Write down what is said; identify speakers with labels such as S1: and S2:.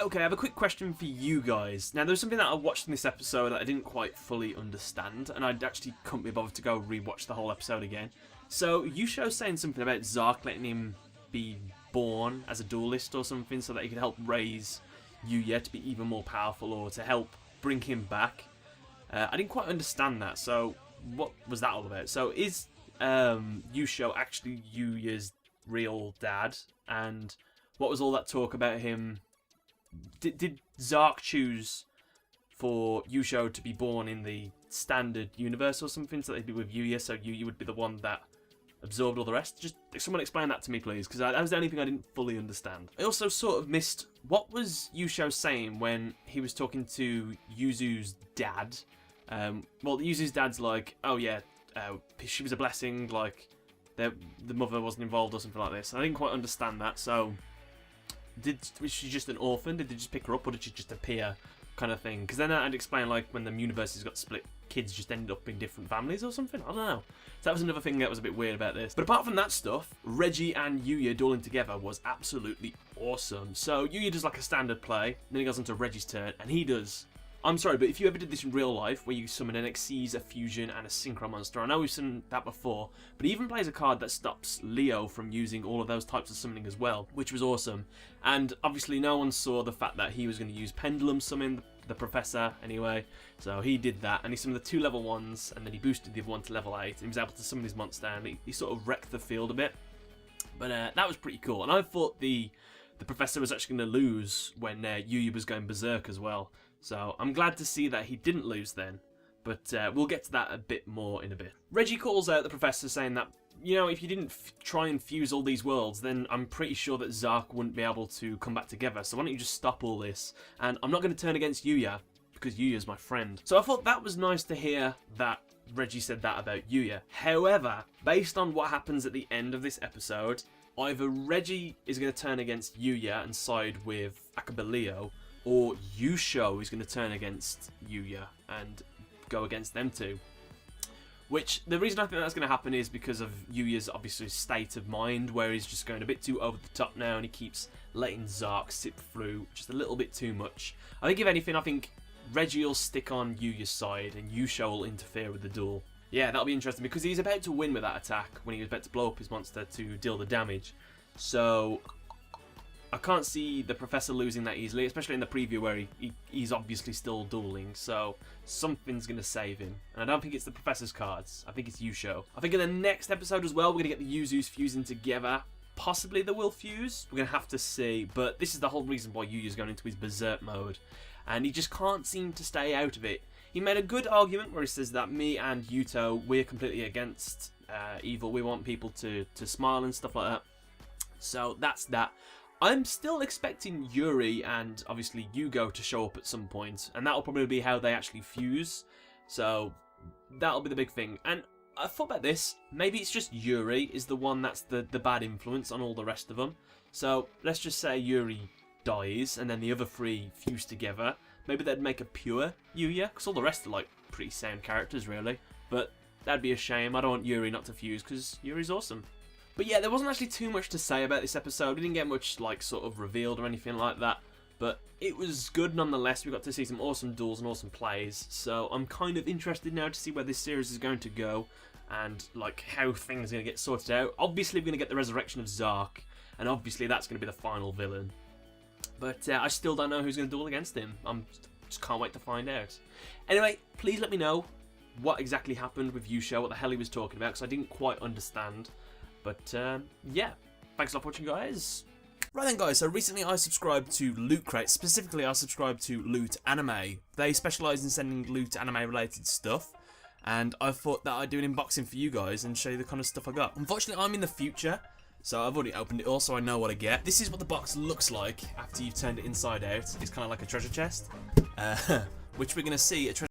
S1: Okay, I have a quick question for you guys. Now, there's something that I watched in this episode that I didn't quite fully understand, and I actually couldn't be bothered to go rewatch the whole episode again. So, Yusho's saying something about Zarc letting him be born as a duelist or something so that he could help raise Yuya to be even more powerful or to help bring him back. I didn't quite understand that, so what was that all about? So, is Yusho actually Yuya's real dad? And what was all that talk about him? Did Zarc choose for Yusho to be born in the standard universe or something, so they'd be with Yuya, so Yuya would be the one that absorbed all the rest? Just someone explain that to me, please, because that was the only thing I didn't fully understand. I also sort of missed, what was Yusho saying when he was talking to Yuzu's dad? Well, Yuzu's dad's like, oh yeah, she was a blessing, like, the mother wasn't involved or something like this. I didn't quite understand that, so... Was she just an orphan? Did they just pick her up, or did she just appear, kind of thing? Because then I'd explain, like, when the universes got split, kids just ended up in different families or something. I don't know. So that was another thing that was a bit weird about this. But apart from that stuff, Reggie and Yuya dueling together was absolutely awesome. So Yuya does like a standard play, then he goes on to Reggie's turn, and he does... I'm sorry, but if you ever did this in real life, where you summon an Xyz, a Fusion, and a Synchro monster, I know we've seen that before, but he even plays a card that stops Leo from using all of those types of summoning as well, which was awesome. And obviously no one saw the fact that he was going to use Pendulum Summon, the Professor, anyway, so he did that, and he summoned the 2 level 1s, and then he boosted the other one to level 8, and he was able to summon his monster, and he sort of wrecked the field a bit. But that was pretty cool, and I thought the Professor was actually going to lose when Yuya was going berserk as well. So I'm glad to see that he didn't lose then, but we'll get to that a bit more in a bit. Reggie calls out the Professor saying that, you know, if you didn't try and fuse all these worlds, then I'm pretty sure that Zarc wouldn't be able to come back together, so why don't you just stop all this? And I'm not going to turn against Yuya, because Yuya's my friend. So I thought that was nice to hear that Reggie said that about Yuya. However, based on what happens at the end of this episode, either Reggie is going to turn against Yuya and side with Akaba Leo, or Yusho is going to turn against Yuya and go against them two. Which, the reason I think that's going to happen is because of Yuya's obviously state of mind, where he's just going a bit too over the top now, and he keeps letting Zarc sip through just a little bit too much. I think if anything, I think Reggie will stick on Yuya's side, and Yusho will interfere with the duel. Yeah, that'll be interesting, because he's about to win with that attack, when he was about to blow up his monster to deal the damage. So... I can't see the Professor losing that easily, especially in the preview where he's obviously still dueling, so something's going to save him. And I don't think it's the Professor's cards, I think it's Yusho. I think in the next episode as well, we're going to get the Yuzus fusing together. Possibly they will fuse, we're going to have to see, but this is the whole reason why Yuya's going into his berserk mode. And he just can't seem to stay out of it. He made a good argument where he says that me and Yuto, we're completely against evil, we want people to smile and stuff like that. So that's that. I'm still expecting Yuri and obviously Yugioh to show up at some point, and that'll probably be how they actually fuse, so that'll be the big thing. And I thought about this, maybe it's just Yuri is the one that's the bad influence on all the rest of them. So let's just say Yuri dies and then the other 3 fuse together. Maybe they'd make a pure Yuya, because all the rest are like pretty sound characters really, but that'd be a shame. I don't want Yuri not to fuse because Yuri's awesome. But yeah, there wasn't actually too much to say about this episode. We didn't get much, like, sort of revealed or anything like that. But it was good nonetheless. We got to see some awesome duels and awesome plays. So I'm kind of interested now to see where this series is going to go. And, like, how things are going to get sorted out. Obviously, we're going to get the resurrection of Zarc. And obviously, that's going to be the final villain. But I still don't know who's going to duel against him. Just can't wait to find out. Anyway, please let me know what exactly happened with Yusho, what the hell he was talking about, because I didn't quite understand. But, yeah, thanks a lot for watching, guys. Right then, guys, so recently I subscribed to Loot Crate. Specifically, I subscribed to Loot Anime. They specialise in sending Loot Anime-related stuff, and I thought that I'd do an unboxing for you guys and show you the kind of stuff I got. Unfortunately, I'm in the future, so I've already opened it all, so I know what I get. This is what the box looks like after you've turned it inside out. It's kind of like a treasure chest, which we're going to see a treasure